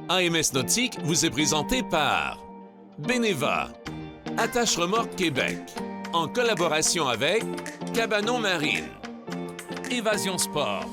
AMS Nautique vous est présenté par Beneva, Attache Remorque Québec, en collaboration avec Cabanon Marine, Évasion Sport.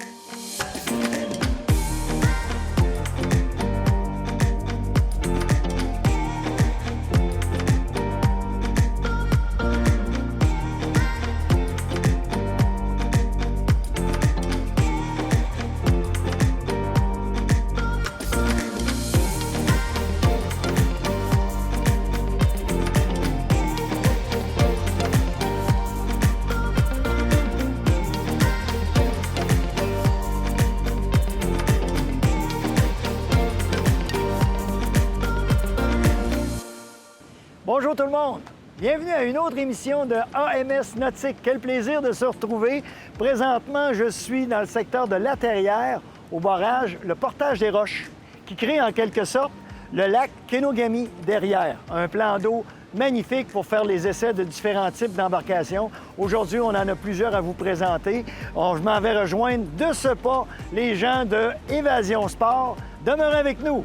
Bonjour tout le monde! Bienvenue à une autre émission de AMS Nautique. Quel plaisir de se retrouver. Présentement, je suis dans le secteur de La Terrière, au barrage, le Portage des Roches, qui crée en quelque sorte le lac Kenogami derrière. Un plan d'eau magnifique pour faire les essais de différents types d'embarcations. Aujourd'hui, on en a plusieurs à vous présenter. Je m'en vais rejoindre de ce pas les gens de Évasion Sport. Demeurez avec nous!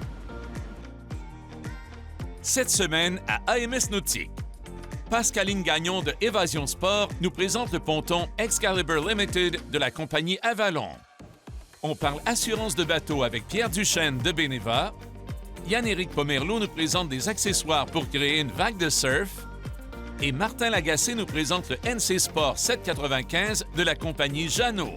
Cette semaine à AMS Nautique, Pascaline Gagnon de Évasion Sport nous présente le ponton Excalibur Limited de la compagnie Avalon. On parle assurance de bateau avec Pierre Duchesne de Beneva. Yann-Éric Pomerleau nous présente des accessoires pour créer une vague de surf. Et Martin Lagacé nous présente le NC Sport 795 de la compagnie Jeannot.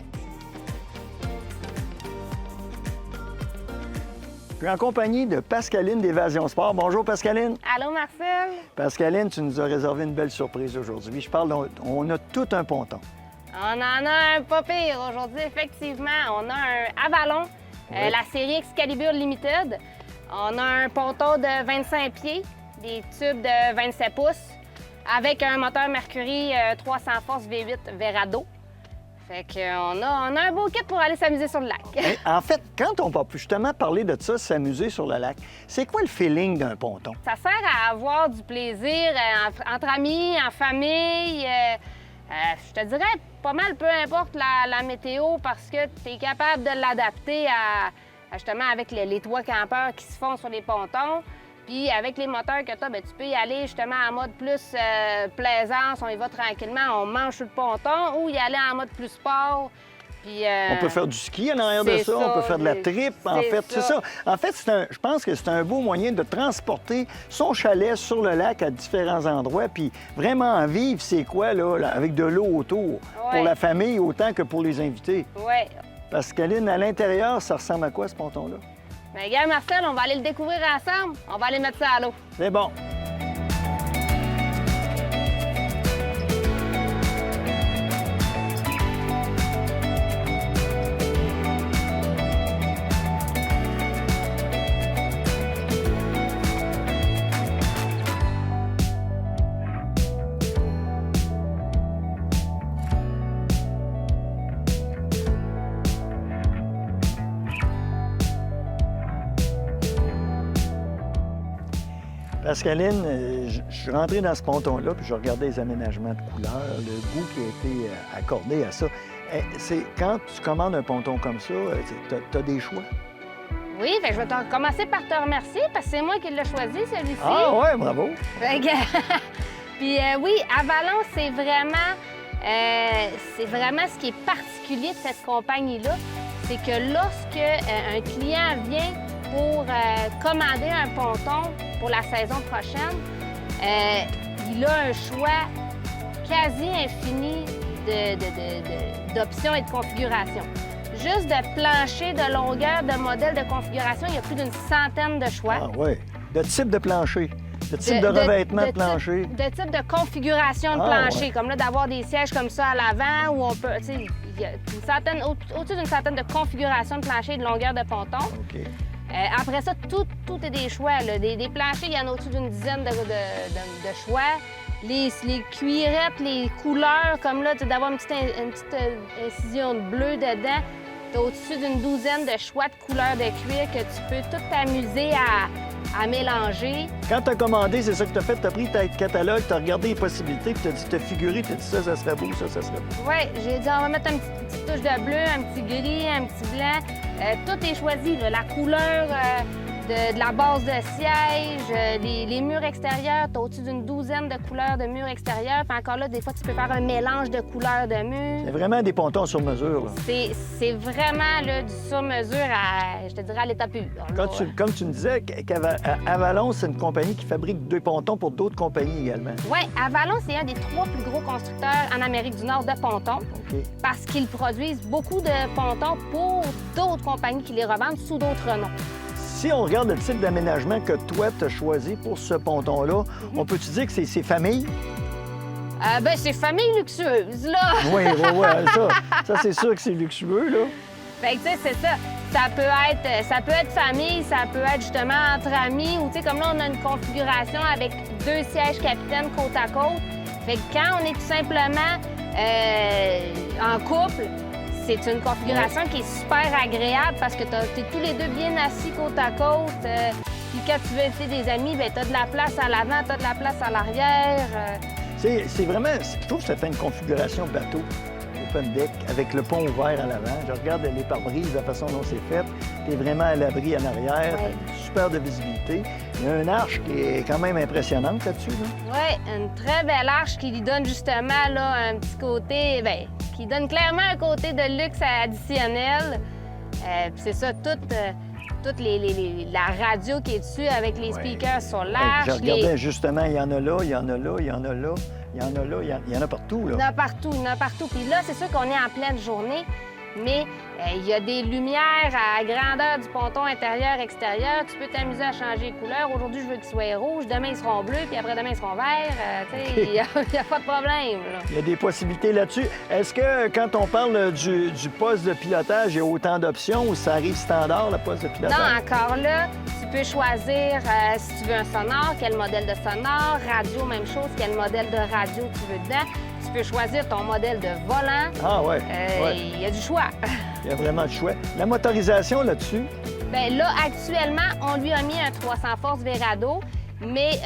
Je suis en compagnie de Pascaline d'Évasion Sport. Bonjour, Pascaline. Allô, Marcel. Pascaline, tu nous as réservé une belle surprise aujourd'hui. Je parle, on a tout un ponton. On en a un pas pire aujourd'hui, effectivement. On a un Avalon, Oui. la série Excalibur Limited. On a un ponton de 25 pieds, des tubes de 27 pouces, avec un moteur Mercury 300 forces V8 Verado. Fait qu'on a un beau kit pour aller s'amuser sur le lac. Hey, en fait, quand on va justement parler de ça, s'amuser sur le lac, c'est quoi le feeling d'un ponton? Ça sert à avoir du plaisir entre amis, en famille. Je te dirais pas mal, peu importe la météo, parce que tu es capable de l'adapter justement avec les toits campeurs qui se font sur les pontons. Puis avec les moteurs que tu as, tu peux y aller justement en mode plus plaisance, on y va tranquillement, on mange sur le ponton, ou y aller en mode plus sport. Puis, On peut faire du ski en arrière de ça, on peut faire de la tripe, en fait, c'est ça. En fait, je pense que c'est un beau moyen de transporter son chalet sur le lac à différents endroits, puis vraiment en vivre, c'est quoi, là, avec de l'eau autour, pour la famille autant que pour les invités. Oui. Pascaline, à l'intérieur, ça ressemble à quoi, ce ponton-là? Bien, regarde, Marcel, on va aller le découvrir ensemble. On va aller mettre ça à l'eau. C'est bon. Pascaline, je suis rentré dans ce ponton-là, puis je regardais les aménagements de couleurs, le goût qui a été accordé à ça. Quand tu commandes un ponton comme ça, tu as des choix? Oui, bien, je vais commencer par te remercier parce que c'est moi qui l'ai choisi, celui-ci. Ah ouais, bravo! Puis oui, Avalon, c'est vraiment ce qui est particulier de cette compagnie-là. C'est que lorsque un client vient pour commander un ponton pour la saison prochaine, il a un choix quasi infini d'options et de configurations. Juste de plancher, de longueur, de modèle, de configuration, il y a plus d'une centaine de choix. Ah oui. De type de plancher, de type de revêtement de plancher. De type de configuration de plancher, comme là, d'avoir des sièges comme ça à l'avant, où on peut, tu sais, il y a au-dessus d'une centaine de configurations de plancher et de longueur de ponton. OK. Après ça, tout est des choix. Là. Des planchers, il y en a au-dessus d'une dizaine de choix. Les cuirettes, les couleurs, comme là, d'avoir une petite incision de bleu dedans. Tu as au-dessus d'une douzaine de choix de couleurs de cuir que tu peux tout t'amuser à mélanger. Quand tu as commandé, c'est ça que tu as fait? Tu as pris ta catalogue, tu as regardé les possibilités, puis tu as figuré, tu as dit ça serait beau, ça serait beau. Oui, j'ai dit on va mettre une petite touche de bleu, un petit gris, un petit blanc. Tout est choisi, là. La couleur, de la base de siège, les murs extérieurs, tu as au-dessus d'une douzaine de couleurs de murs extérieurs. Puis encore là, des fois, tu peux faire un mélange de couleurs de murs. C'est vraiment des pontons sur mesure, là. C'est vraiment là, du sur-mesure à, je te dirais, à l'état pur. Comme tu me disais, qu'Avalon, c'est une compagnie qui fabrique des pontons pour d'autres compagnies également. Oui, Avalon, c'est un des 3 plus gros constructeurs en Amérique du Nord de pontons. OK. Parce qu'ils produisent beaucoup de pontons pour d'autres compagnies qui les revendent sous d'autres noms. Si on regarde le type d'aménagement que toi, tu as choisi pour ce ponton-là, on peut-tu dire que c'est famille? Ben, c'est famille luxueuse, là. Oui, ça c'est sûr que c'est luxueux, là. Fait que, tu sais, c'est ça. Ça peut être famille, ça peut être justement entre amis, ou, tu sais, comme là, on a une configuration avec 2 sièges capitaines côte à côte. Fait que quand on est tout simplement en couple, c'est une configuration qui est super agréable parce que t'es tous les deux bien assis côte à côte. Puis quand tu veux inviter des amis, bien, t'as de la place à l'avant, t'as de la place à l'arrière. C'est vraiment, je trouve que ça fait une configuration bateau, open deck, avec le pont ouvert à l'avant. Je regarde les pare-brises, la façon dont c'est fait. T'es vraiment à l'abri en arrière, Ouais. super de visibilité. Il y a une arche qui est quand même impressionnante là-dessus, là. Oui, une très belle arche qui lui donne justement là, un petit côté, bien, qui donne clairement un côté de luxe additionnel. Puis c'est ça, toute la radio qui est dessus avec les speakers sur l'arche. Je regardais justement, il y en a là, il y en a là, il y en a là, il y en a là, il y en a partout, là. Il y en a partout, il y en a partout. Puis là, c'est sûr qu'on est en pleine journée, mais il y a des lumières à grandeur du ponton intérieur-extérieur. Tu peux t'amuser à changer les couleurs. Aujourd'hui, je veux qu'ils soient rouges, demain, ils seront bleus, puis après-demain, ils seront verts. Tu sais, il n'y a pas de problème, là. Il y a des possibilités là-dessus. Est-ce que quand on parle du poste de pilotage, il y a autant d'options ou ça arrive standard, le poste de pilotage? Non, encore là, tu peux choisir si tu veux un sonore, quel modèle de sonore, radio, même chose, quel modèle de radio tu veux dedans. Tu peux choisir ton modèle de volant. Ah ouais. Il y a du choix. Il y a vraiment du choix. La motorisation là-dessus? Bien là, actuellement, on lui a mis un 300 forces Verado, mais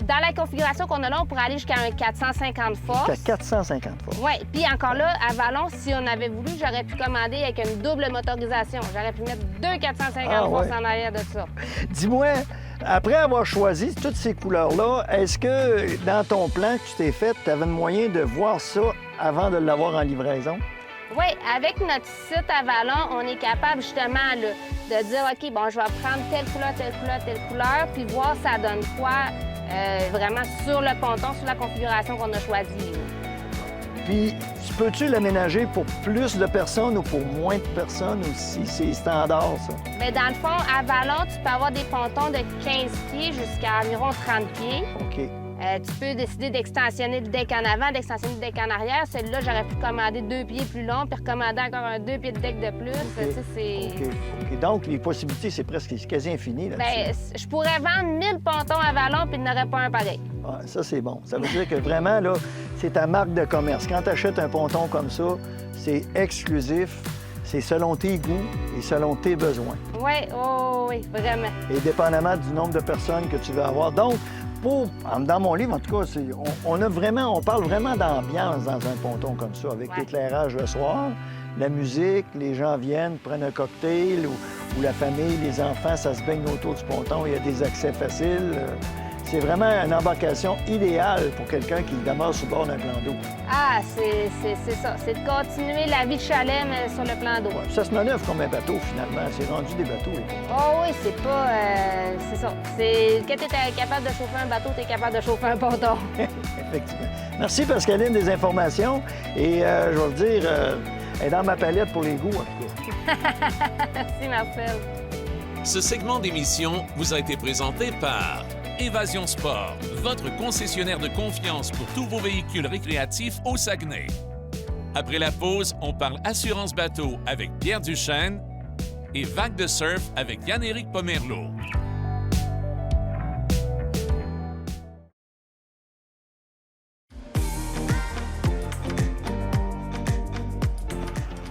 dans la configuration qu'on a là, on pourrait aller jusqu'à un 450 forces. Jusqu'à 450 forces. Oui, puis encore là, à Vallon, si on avait voulu, j'aurais pu commander avec une double motorisation. J'aurais pu mettre 2 450 forces en arrière de ça. Dis-moi, après avoir choisi toutes ces couleurs-là, est-ce que dans ton plan que tu t'es fait, tu avais le moyen de voir ça avant de l'avoir en livraison? Oui, avec notre site à Vallon, on est capable justement là, de dire, OK, bon, je vais prendre telle couleur, telle couleur, telle couleur, puis voir ça donne quoi vraiment sur le ponton, sur la configuration qu'on a choisie. Puis, peux-tu l'aménager pour plus de personnes ou pour moins de personnes ou si c'est standard, ça? Mais dans le fond, à Vallon, tu peux avoir des pontons de 15 pieds jusqu'à environ 30 pieds. OK. Tu peux décider d'extensionner le deck en avant, d'extensionner le deck en arrière. Celui-là, j'aurais pu commander 2 pieds plus long, puis recommander encore un 2 pieds de deck de plus. OK. Tu sais, c'est... OK. Donc, les possibilités, c'est quasi infini là-dessus. Bien, je pourrais vendre 1000 pontons à Vallon, puis il n'y en aurait pas un pareil. Ah, ça, c'est bon. Ça veut dire que vraiment, là, c'est ta marque de commerce. Quand tu achètes un ponton comme ça, c'est exclusif, c'est selon tes goûts et selon tes besoins. Oui, oh, oui, vraiment. Et dépendamment du nombre de personnes que tu veux avoir. Donc, dans mon livre, en tout cas, on parle vraiment d'ambiance dans un ponton comme ça, avec l'éclairage le soir, la musique, les gens viennent, prennent un cocktail, ou la famille, les enfants, ça se baigne autour du ponton, il y a des accès faciles. C'est vraiment une embarcation idéale pour quelqu'un qui demeure sur le bord d'un plan d'eau. Ah, c'est ça. C'est de continuer la vie de chalet, mais sur le plan d'eau. Ça se manœuvre comme un bateau, finalement. C'est rendu des bateaux, les pontons. Oh oui, c'est pas... c'est ça. Quand tu es capable de chauffer un bateau, tu es capable de chauffer un ponton. Effectivement. Merci, Pascaline, des informations. Et je vais vous dire, elle est dans ma palette pour les goûts, en tout cas. Merci, Marcel. Ce segment d'émission vous a été présenté par Évasion Sport, votre concessionnaire de confiance pour tous vos véhicules récréatifs au Saguenay. Après la pause, on parle assurance bateau avec Pierre Duchesne et vague de surf avec Yann-Éric Pomerleau.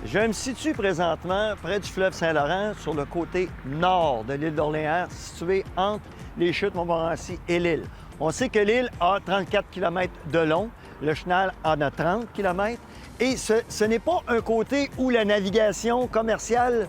Je me situe présentement près du fleuve Saint-Laurent, sur le côté nord de l'île d'Orléans, situé entre les chutes Montmorency et l'île. On sait que l'île a 34 km de long, le chenal en a 30 km, et ce n'est pas un côté où la navigation commerciale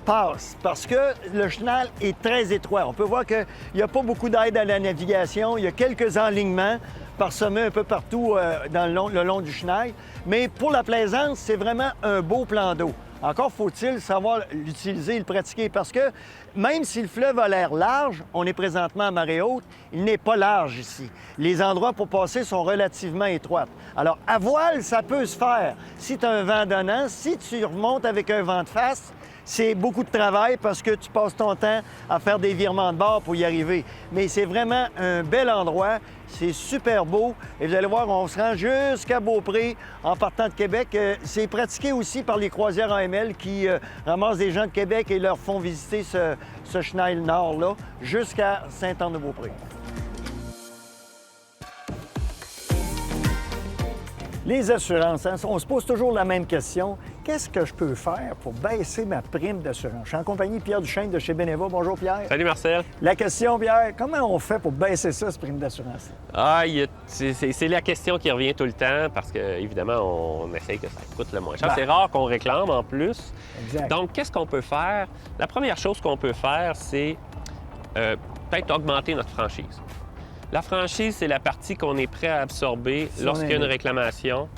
passe parce que le chenal est très étroit. On peut voir qu'il n'y a pas beaucoup d'aide à la navigation. Il y a quelques enlignements parsemés un peu partout le long du chenal. Mais pour la plaisance, c'est vraiment un beau plan d'eau. Encore faut-il savoir l'utiliser et le pratiquer parce que même si le fleuve a l'air large, on est présentement à marée haute, il n'est pas large ici. Les endroits pour passer sont relativement étroits. Alors, à voile, ça peut se faire si tu as un vent donnant. Si tu remontes avec un vent de face, c'est beaucoup de travail parce que tu passes ton temps à faire des virements de bord pour y arriver. Mais c'est vraiment un bel endroit. C'est super beau. Et vous allez voir, on se rend jusqu'à Beaupré en partant de Québec. C'est pratiqué aussi par les croisières AML qui ramassent des gens de Québec et leur font visiter ce chenal nord-là jusqu'à Sainte-Anne-de-Beaupré. Les assurances, hein, on se pose toujours la même question. Qu'est-ce que je peux faire pour baisser ma prime d'assurance? Je suis en compagnie de Pierre Duchesne de chez Beneva. Bonjour, Pierre. Salut, Marcel. La question, Pierre, comment on fait pour baisser ça, ce prime d'assurance? C'est la question qui revient tout le temps parce qu'évidemment, on essaye que ça coûte le moins cher. Ben. C'est rare qu'on réclame en plus. Exact. Donc, qu'est-ce qu'on peut faire? La première chose qu'on peut faire, c'est peut-être augmenter notre franchise. La franchise, c'est la partie qu'on est prêt à absorber lorsqu'il y a une réclamation.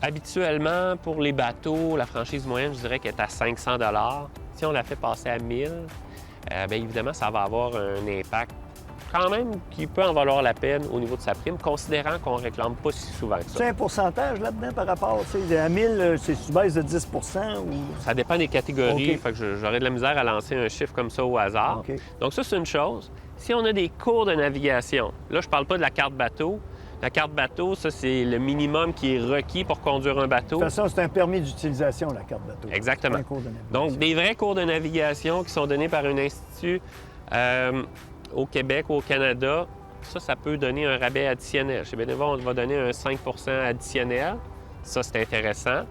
Habituellement, pour les bateaux, la franchise moyenne, je dirais qu'elle est à 500 $. Si on la fait passer à 1000, bien évidemment, ça va avoir un impact quand même qui peut en valoir la peine au niveau de sa prime, considérant qu'on ne réclame pas si souvent que ça. C'est un pourcentage là-dedans par rapport, tu sais, à 1000, c'est tu baisses de 10 ou... Ça dépend des catégories, OK. fait que j'aurais de la misère à lancer un chiffre comme ça au hasard. OK. Donc ça, c'est une chose. Si on a des cours de navigation, là, je parle pas de la carte bateau. La carte bateau, ça, c'est le minimum qui est requis pour conduire un bateau. De toute façon, c'est un permis d'utilisation, la carte bateau. Exactement. C'est un cours de navigation. Donc, des vrais cours de navigation qui sont donnés par un institut au Québec ou au Canada, ça peut donner un rabais additionnel. Chez Beneva, on va donner un 5 additionnel. Ça, c'est intéressant.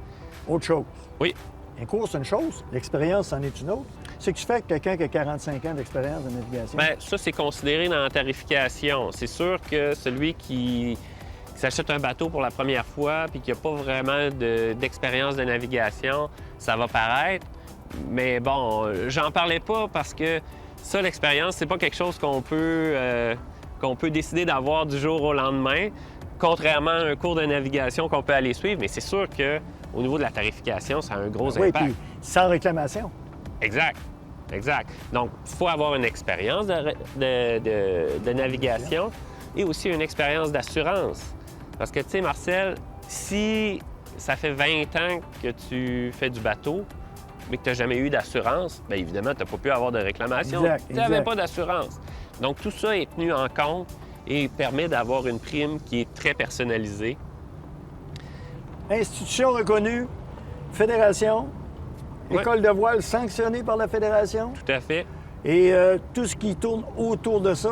Autre chose. Oui. Un cours, c'est une chose. L'expérience, c'en est une autre. C'est que tu fais avec quelqu'un qui a 45 ans d'expérience de navigation. Bien, ça, c'est considéré dans la tarification. C'est sûr que celui qui s'achète un bateau pour la première fois puis qui n'a pas vraiment d'expérience de navigation, ça va paraître. Mais bon, j'en parlais pas parce que ça, l'expérience, c'est pas quelque chose qu'on peut décider d'avoir du jour au lendemain, contrairement à un cours de navigation qu'on peut aller suivre. Mais c'est sûr qu'au niveau de la tarification, ça a un gros oui, impact. puis sans réclamation. Exact. Exact. Donc, il faut avoir une expérience de navigation et aussi une expérience d'assurance. Parce que, tu sais, Marcel, si ça fait 20 ans que tu fais du bateau, mais que tu n'as jamais eu d'assurance, bien évidemment, tu n'as pas pu avoir de réclamation. Exact, Tu n'avais exact. pas d'assurance. Donc, tout ça est tenu en compte et permet d'avoir une prime qui est très personnalisée. Institution reconnue, fédération, Ouais. école de voile sanctionnée par la fédération. Tout à fait. Et tout ce qui tourne autour de ça,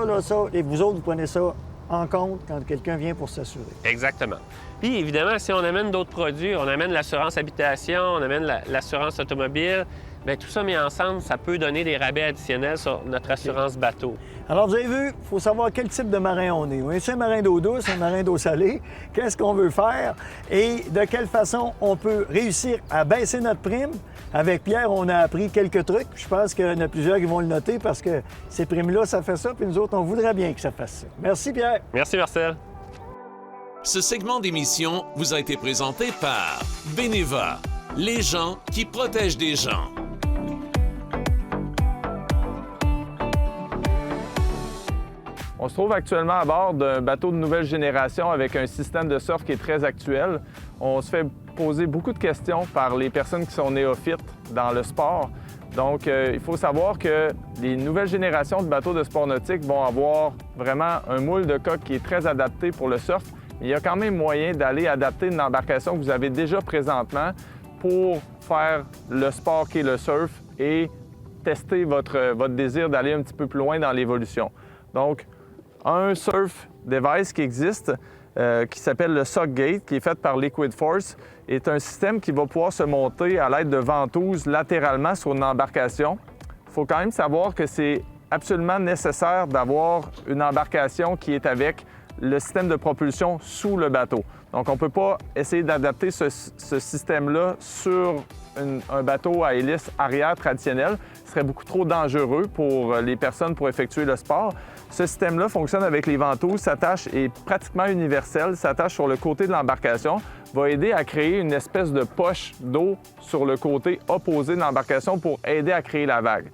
et vous autres, vous prenez ça en compte quand quelqu'un vient pour s'assurer. Exactement. Puis, évidemment, si on amène d'autres produits, on amène l'assurance habitation, on amène l'assurance automobile, bien, tout ça mis ensemble, ça peut donner des rabais additionnels sur notre assurance bateau. Alors, vous avez vu, il faut savoir quel type de marin on est. Est-ce un marin d'eau douce, un marin d'eau salée? Qu'est-ce qu'on veut faire? Et de quelle façon on peut réussir à baisser notre prime? Avec Pierre, on a appris quelques trucs. Je pense qu'il y en a plusieurs qui vont le noter parce que ces primes-là, ça fait ça, puis nous autres, on voudrait bien que ça fasse ça. Merci, Pierre. Merci, Marcel. Ce segment d'émission vous a été présenté par Beneva, les gens qui protègent des gens. On se trouve actuellement à bord d'un bateau de nouvelle génération avec un système de surf qui est très actuel. On se fait poser beaucoup de questions par les personnes qui sont néophytes dans le sport. Donc, il faut savoir que les nouvelles générations de bateaux de sport nautique vont avoir vraiment un moule de coque qui est très adapté pour le surf. Il y a quand même moyen d'aller adapter une embarcation que vous avez déjà présentement pour faire le sport qui est le surf et tester votre désir d'aller un petit peu plus loin dans l'évolution. Donc, un surf device qui existe, qui s'appelle le Suckgate, qui est fait par Liquid Force, est un système qui va pouvoir se monter à l'aide de ventouses latéralement sur une embarcation. Il faut quand même savoir que c'est absolument nécessaire d'avoir une embarcation qui est avec le système de propulsion sous le bateau. Donc, on ne peut pas essayer d'adapter ce système-là sur un bateau à hélice arrière traditionnel. Ce serait beaucoup trop dangereux pour les personnes pour effectuer le sport. Ce système-là fonctionne avec les ventouses, s'attache, est pratiquement universel, s'attache sur le côté de l'embarcation, va aider à créer une espèce de poche d'eau sur le côté opposé de l'embarcation pour aider à créer la vague.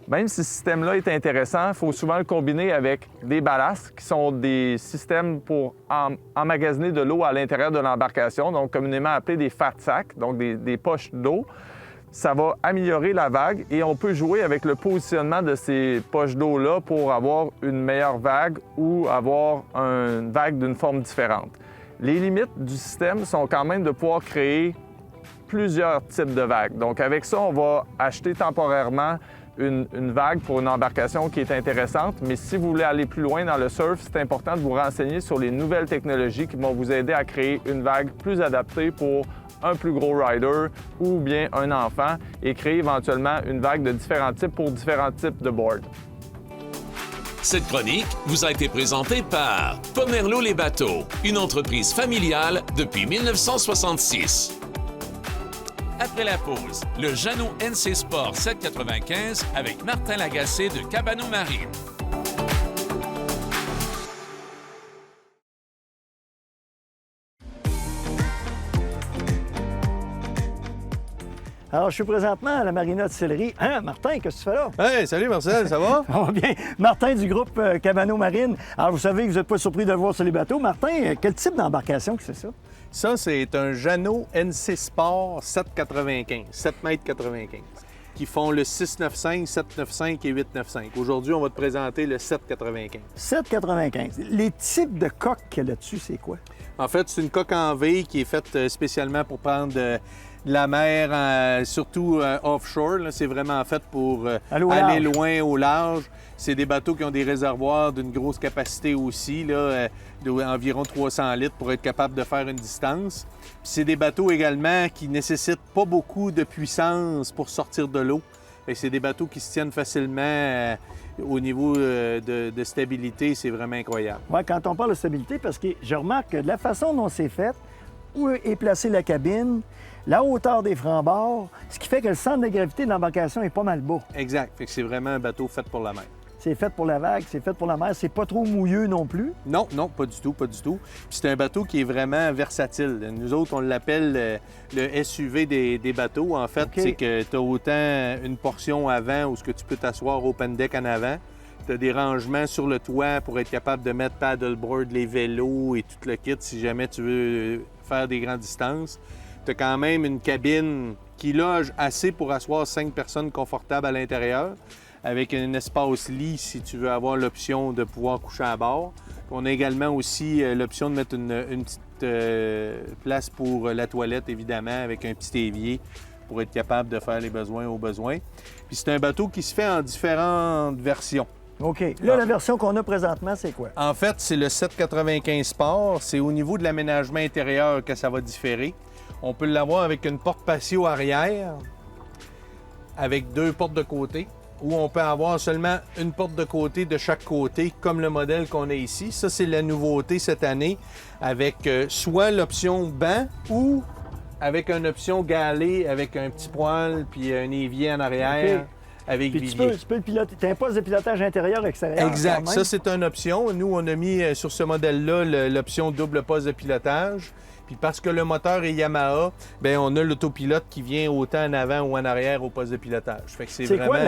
Même si ce système-là est intéressant, il faut souvent le combiner avec des ballasts, qui sont des systèmes pour emmagasiner de l'eau à l'intérieur de l'embarcation, donc communément appelés des fat sacks, donc des poches d'eau. Ça va améliorer la vague et on peut jouer avec le positionnement de ces poches d'eau-là pour avoir une meilleure vague ou avoir une vague d'une forme différente. Les limites du système sont quand même de pouvoir créer plusieurs types de vagues. Donc avec ça, on va acheter temporairement une vague pour une embarcation qui est intéressante, mais si vous voulez aller plus loin dans le surf, c'est important de vous renseigner sur les nouvelles technologies qui vont vous aider à créer une vague plus adaptée pour un plus gros rider ou bien un enfant et créer éventuellement une vague de différents types pour différents types de boards. Cette chronique vous a été présentée par Pomerleau les bateaux, une entreprise familiale depuis 1966. Après la pause, le Jeannot NC Sport 795 avec Martin Lagacé de Cabano Marine. Alors, je suis présentement à la marina de Sillery. Hein, Martin, qu'est-ce que tu fais là? Hey, salut Marcel, ça va? Ça va bien. Martin du groupe Cabano Marine. Alors, vous savez que vous n'êtes pas surpris de le voir sur les bateaux. Martin, quel type d'embarcation que c'est ça? Ça, c'est un Jeannot NC Sport 795, 7,95 m, qui font le 695, 795 et 895. Aujourd'hui, on va te présenter le 795. 7,95. Les types de coques qu'il y a là-dessus, c'est quoi? En fait, c'est une coque en V qui est faite spécialement pour prendre de la mer, surtout offshore. Là. C'est vraiment fait pour aller loin au large. C'est des bateaux qui ont des réservoirs d'une grosse capacité aussi, là, d'environ 300 litres pour être capable de faire une distance. Puis c'est des bateaux également qui nécessitent pas beaucoup de puissance pour sortir de l'eau. C'est des bateaux qui se tiennent facilement au niveau de stabilité. C'est vraiment incroyable. Oui, quand on parle de stabilité, parce que je remarque que de la façon dont c'est fait, où est placée la cabine, la hauteur des francs-bords, ce qui fait que le centre de gravité de l'embarcation est pas mal bas. Exact. Fait que c'est vraiment un bateau fait pour la mer. C'est fait pour la vague, c'est fait pour la mer. C'est pas trop mouilleux non plus. Non, non, pas du tout, pas du tout. Puis c'est un bateau qui est vraiment versatile. Nous autres, on l'appelle le SUV des bateaux. En fait, c'est que tu as autant une portion avant où ce que tu peux t'asseoir open deck en avant. Tu as des rangements sur le toit pour être capable de mettre paddleboard, les vélos et tout le kit si jamais tu veux faire des grandes distances. Tu as quand même une cabine qui loge assez pour asseoir 5 personnes confortables à l'intérieur, avec un espace lit si tu veux avoir l'option de pouvoir coucher à bord. On a également aussi l'option de mettre une petite place pour la toilette, évidemment, avec un petit évier pour être capable de faire les besoins aux besoins. Puis c'est un bateau qui se fait en différentes versions. OK. Là, la version qu'on a présentement, c'est quoi? En fait, c'est le 795 Sport. C'est au niveau de l'aménagement intérieur que ça va différer. On peut l'avoir avec une porte patio arrière, avec 2 portes de côté, ou on peut avoir seulement une porte de côté de chaque côté, comme le modèle qu'on a ici. Ça, c'est la nouveauté cette année, avec soit l'option banc ou avec une option galet, avec un petit poêle puis un évier en arrière. Okay. Avec puis tu peux le piloter. Tu as un poste de pilotage intérieur-extérieur. Exact. Ça, c'est une option. Nous, on a mis sur ce modèle-là l'option double poste de pilotage. Puis parce que le moteur est Yamaha, bien, on a l'autopilote qui vient autant en avant ou en arrière au poste de pilotage. Fait que c'est vraiment... quoi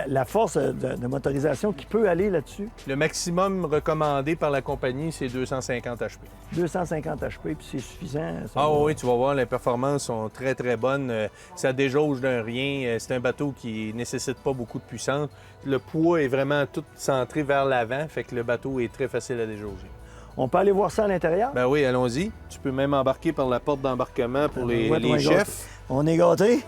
la force de motorisation qui peut aller là-dessus? Le maximum recommandé par la compagnie, c'est 250 HP. 250 HP, puis c'est suffisant? Oui, tu vas voir, les performances sont très, très bonnes. Ça déjauge d'un rien. C'est un bateau qui ne nécessite pas beaucoup de puissance. Le poids est vraiment tout centré vers l'avant, fait que le bateau est très facile à déjauger. On peut aller voir ça à l'intérieur? Ben oui, allons-y. Tu peux même embarquer par la porte d'embarquement pour les chefs. On est gâtés.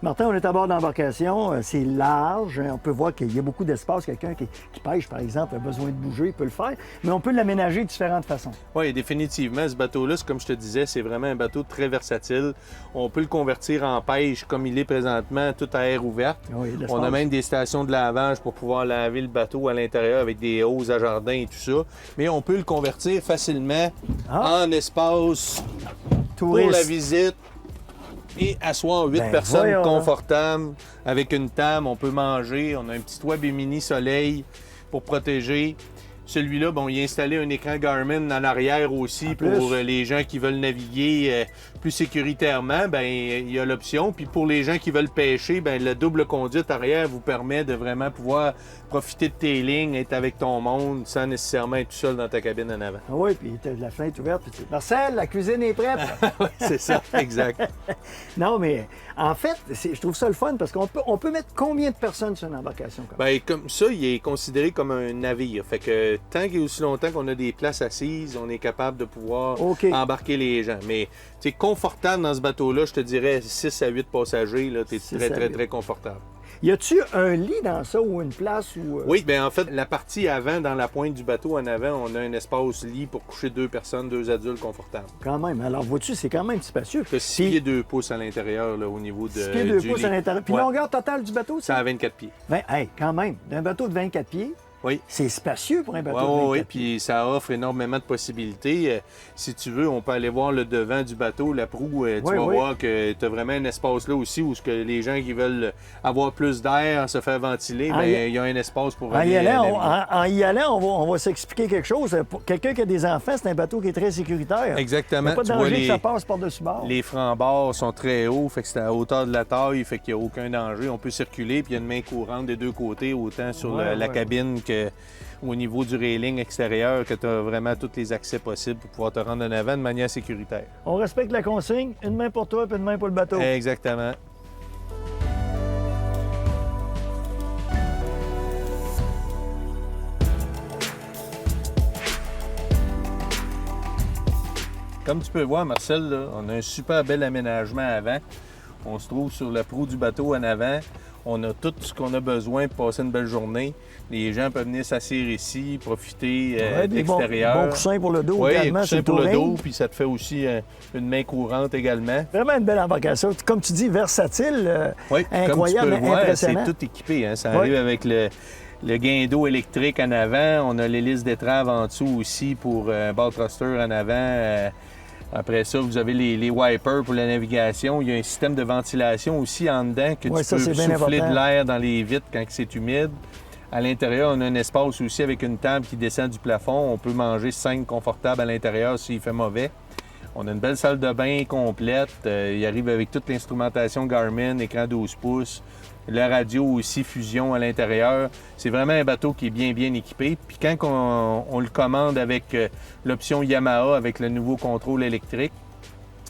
Martin, on est à bord d'embarcation, c'est large, on peut voir qu'il y a beaucoup d'espace. Quelqu'un qui pêche, par exemple, a besoin de bouger, il peut le faire, mais on peut l'aménager de différentes façons. Oui, définitivement. Ce bateau-là, comme je te disais, c'est vraiment un bateau très versatile. On peut le convertir en pêche comme il est présentement, tout à air ouverte. Oui, on a même des stations de lavage pour pouvoir laver le bateau à l'intérieur avec des hoses à jardin et tout ça. Mais on peut le convertir facilement en espace pour la visite. Et asseoir 8 personnes confortables avec une table, on peut manger. On a un petit toit Bimini soleil pour protéger. Celui-là, bon, il a installé un écran Garmin en arrière aussi pour les gens qui veulent naviguer plus sécuritairement. Bien, il y a l'option. Puis pour les gens qui veulent pêcher, bien, le double conduite arrière vous permet de vraiment pouvoir profiter de tes lignes, être avec ton monde sans nécessairement être tout seul dans ta cabine en avant. Oui, puis la fenêtre ouverte. Puis Marcel, la cuisine est prête. Oui, c'est ça, exact. Non, mais en fait, je trouve ça le fun parce qu'on peut mettre combien de personnes sur une embarcation comme ça? Bien, comme ça, il est considéré comme un navire. Fait que tant qu'il y a aussi longtemps qu'on a des places assises, on est capable de pouvoir embarquer les gens. Mais tu es confortable dans ce bateau-là, je te dirais 6 à 8 passagers, tu es très confortable. Y a-tu un lit dans ça ou une place où... Oui, bien en fait, la partie avant, dans la pointe du bateau en avant, on a un espace lit pour coucher 2 personnes, 2 adultes confortables. Quand même. Alors, vois-tu, c'est quand même spacieux. Tu as 6 pieds 2 pouces à l'intérieur, là, au niveau de 6 pieds 2 pouces à l'intérieur. Puis longueur totale du bateau, c'est à 24 pieds. Ben, quand même, d'un bateau de 24 pieds, oui. C'est spacieux pour un bateau de 24 pieds. Oui, puis ça offre énormément de possibilités. Si tu veux, on peut aller voir le devant du bateau, la proue. Tu vas voir que tu as vraiment un espace là aussi où les gens qui veulent avoir plus d'air, se faire ventiler, il y a un espace pour aller en y allant, on va s'expliquer quelque chose. Pour quelqu'un qui a des enfants, c'est un bateau qui est très sécuritaire. Exactement. Il n'y a pas de danger que ça passe par-dessus bord. Les francs-bords sont très hauts, fait que c'est à hauteur de la taille, fait qu'il n'y a aucun danger. On peut circuler, puis il y a une main courante des deux côtés, autant sur la cabine qu'au niveau du railing extérieur, que tu as vraiment tous les accès possibles pour pouvoir te rendre en avant de manière sécuritaire. On respecte la consigne, une main pour toi et une main pour le bateau. Exactement. Comme tu peux voir, Marcel, là, on a un super bel aménagement avant. On se trouve sur la proue du bateau en avant. On a tout ce qu'on a besoin pour passer une belle journée. Les gens peuvent venir s'asseoir ici, profiter de l'extérieur. Bon coussin pour le dos également. Oui, coussin pour le dos, puis ça te fait aussi une main courante également. Vraiment une belle embarcation. Comme tu dis, versatile, incroyable, comme tu peux voir, impressionnant. C'est tout équipé. Hein? Ça arrive avec le gain d'eau électrique en avant. On a l'hélice d'étrave en dessous aussi pour un ball thruster en avant. Après ça, vous avez les wipers pour la navigation. Il y a un système de ventilation aussi en dedans que tu peux souffler de l'air dans les vitres quand c'est humide. À l'intérieur, on a un espace aussi avec une table qui descend du plafond. On peut manger 5 confortables à l'intérieur s'il fait mauvais. On a une belle salle de bain complète. Il arrive avec toute l'instrumentation Garmin, écran 12 pouces. La radio aussi, fusion à l'intérieur. C'est vraiment un bateau qui est bien équipé. Puis quand on le commande avec l'option Yamaha, avec le nouveau contrôle électrique,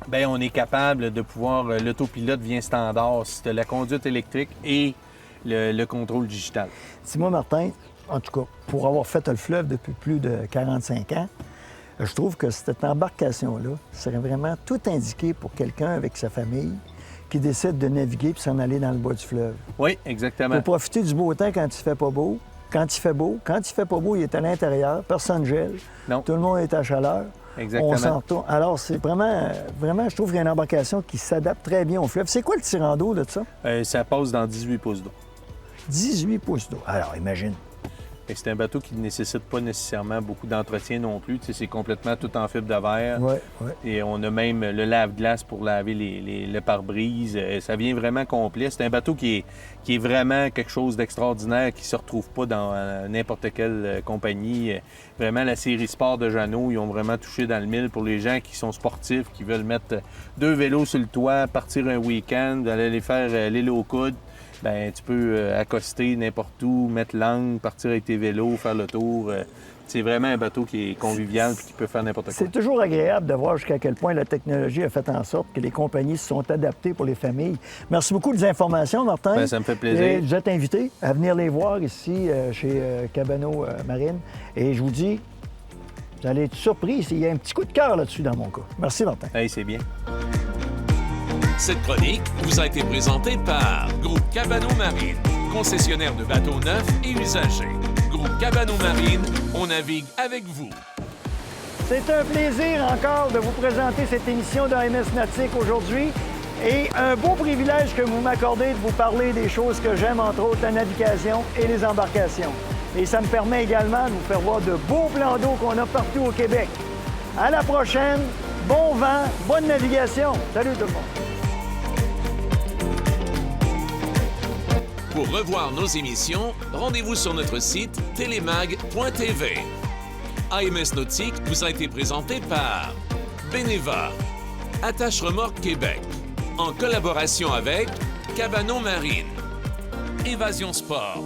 bien, on est capable de pouvoir... L'autopilote vient standard. C'est la conduite électrique et le contrôle digital. Dis-moi, Martin, en tout cas, pour avoir fait le fleuve depuis plus de 45 ans, je trouve que cette embarcation-là serait vraiment tout indiqué pour quelqu'un avec sa famille qui décide de naviguer puis s'en aller dans le bas du fleuve. Oui, exactement. Pour profiter du beau temps quand il fait pas beau. Quand il fait beau. Quand il fait pas beau, il est à l'intérieur. Personne ne gèle. Non. Tout le monde est à chaleur. Exactement. On s'en retourne. Alors, c'est vraiment, je trouve qu'il y a une embarcation qui s'adapte très bien au fleuve. C'est quoi le tirant d'eau de ça? Ça passe dans 18 pouces d'eau. 18 pouces d'eau. Alors, imagine. C'est un bateau qui ne nécessite pas nécessairement beaucoup d'entretien non plus. Tu sais, c'est complètement tout en fibre de verre. Oui. Et on a même le lave-glace pour laver le pare-brise. Ça vient vraiment complet. C'est un bateau qui est vraiment quelque chose d'extraordinaire qui ne se retrouve pas dans n'importe quelle compagnie. Vraiment, la série Sport de Jeannot, ils ont vraiment touché dans le mille pour les gens qui sont sportifs, qui veulent mettre 2 vélos sur le toit, partir un week-end, aller faire l'île aux coudes. Bien, tu peux accoster n'importe où, mettre l'angle, partir avec tes vélos, faire le tour. C'est vraiment un bateau qui est convivial et qui peut faire n'importe quoi. C'est toujours agréable de voir jusqu'à quel point la technologie a fait en sorte que les compagnies se sont adaptées pour les familles. Merci beaucoup des informations, Martin. Bien, ça me fait plaisir. Vous êtes invité à venir les voir ici chez Cabano Marine. Et je vous dis, vous allez être surpris. Il y a un petit coup de cœur là-dessus dans mon cas. Merci, Martin. Hey, c'est bien. Cette chronique vous a été présentée par Groupe Cabano Marine, concessionnaire de bateaux neufs et usagés. Groupe Cabano Marine, on navigue avec vous. C'est un plaisir encore de vous présenter cette émission d'AMS Nautique aujourd'hui et un beau privilège que vous m'accordez de vous parler des choses que j'aime, entre autres la navigation et les embarcations. Et ça me permet également de vous faire voir de beaux plans d'eau qu'on a partout au Québec. À la prochaine, bon vent, bonne navigation. Salut tout le monde. Pour revoir nos émissions, rendez-vous sur notre site telemag.tv. AMS Nautique vous a été présenté par Beneva, Attache Remorque Québec, en collaboration avec Cabano Marine, Évasion Sport,